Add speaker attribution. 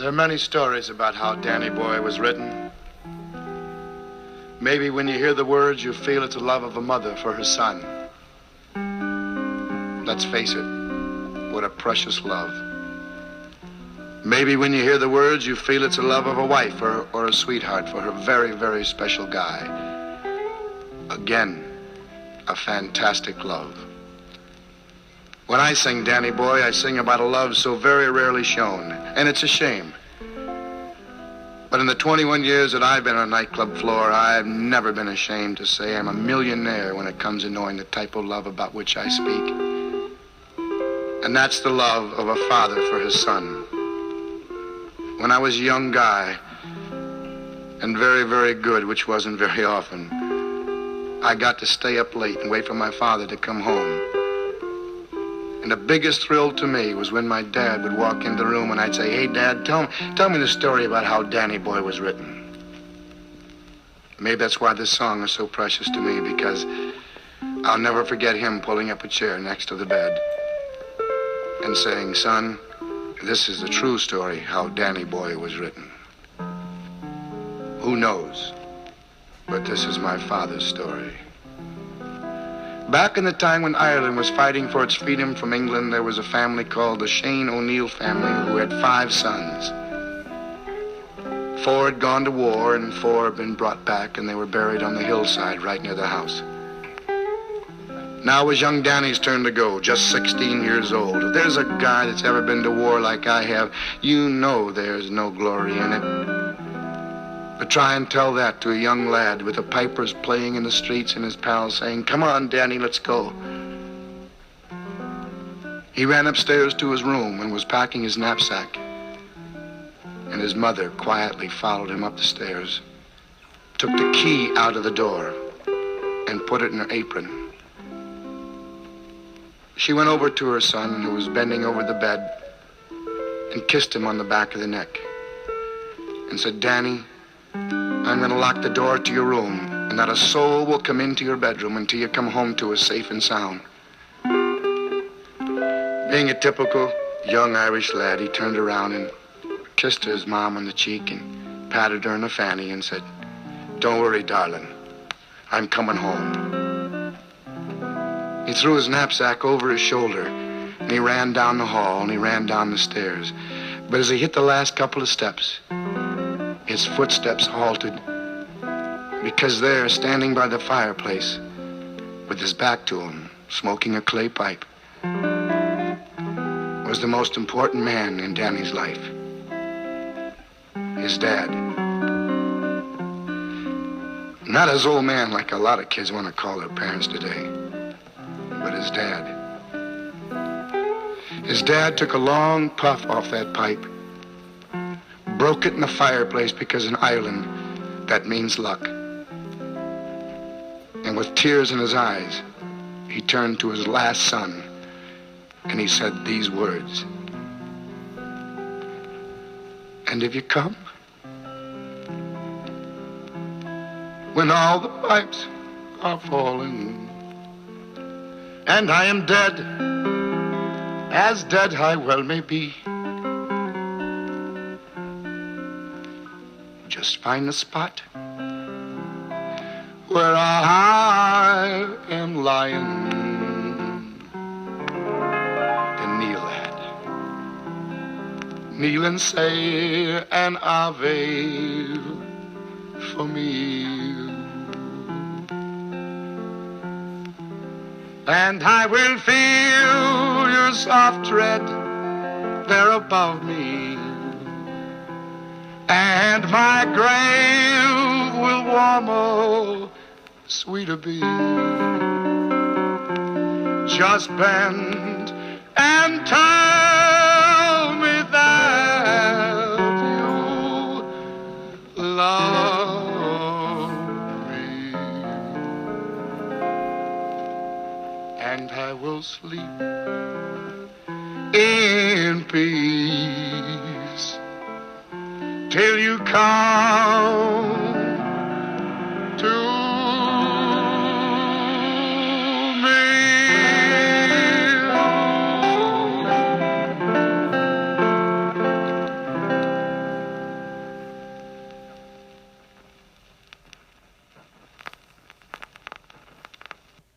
Speaker 1: There are many stories about how Danny Boy was written. Maybe when you hear the words, you feel it's the love of a mother for her son. Let's face it, what a precious love. Maybe when you hear the words, you feel it's the love of a wife or a sweetheart for her very, very special guy. Again, a fantastic love. When I sing Danny Boy, I sing about a love so very rarely shown, and it's a shame. But in the 21 years that I've been on a nightclub floor, I've never been ashamed to say I'm a millionaire when it comes to knowing the type of love about which I speak. And that's the love of a father for his son. When I was a young guy, and very, very good, which wasn't very often, I got to stay up late and wait for my father to come home. And the biggest thrill to me was when my dad would walk into the room and I'd say, "Hey, Dad, tell me the story about how Danny Boy was written." Maybe that's why this song is so precious to me, because I'll never forget him pulling up a chair next to the bed and saying, "Son, this is the true story how Danny Boy was written." Who knows? But this is my father's story. Back in the time when Ireland was fighting for its freedom from England, there was a family called the Shane O'Neill family who had 5 sons. 4 had gone to war and 4 had been brought back, and they were buried on the hillside right near the house. Now it was young Danny's turn to go, just 16 years old. If there's a guy that's ever been to war like I have, you know there's no glory in it. But try and tell that to a young lad with the pipers playing in the streets and his pals saying, "Come on, Danny, let's go." He ran upstairs to his room and was packing his knapsack. And his mother quietly followed him up the stairs, took the key out of the door, and put it in her apron. She went over to her son, who was bending over the bed, and kissed him on the back of the neck and said, "Danny, I'm going to lock the door to your room, and not a soul will come into your bedroom until you come home to us safe and sound." Being a typical young Irish lad, he turned around and kissed his mom on the cheek and patted her in the fanny and said, "Don't worry, darling, I'm coming home." He threw his knapsack over his shoulder, and he ran down the hall, and he ran down the stairs. But as he hit the last couple of steps, his footsteps halted, because there, standing by the fireplace, with his back to him, smoking a clay pipe, was the most important man in Danny's life. His dad. Not his old man like a lot of kids want to call their parents today, but his dad. His dad took a long puff off that pipe, broke it in the fireplace, because in Ireland, that means luck. And with tears in his eyes, he turned to his last son, and he said these words, "And if you come, when all the pipes are falling, and I am dead, as dead I well may be, just find the spot where I am lying, and kneel at, kneel and say an Ave for me, and I will feel your soft tread there above me, and my grave will warmer, sweeter be. Just bend and tell me that you love me, and I will sleep in peace till you come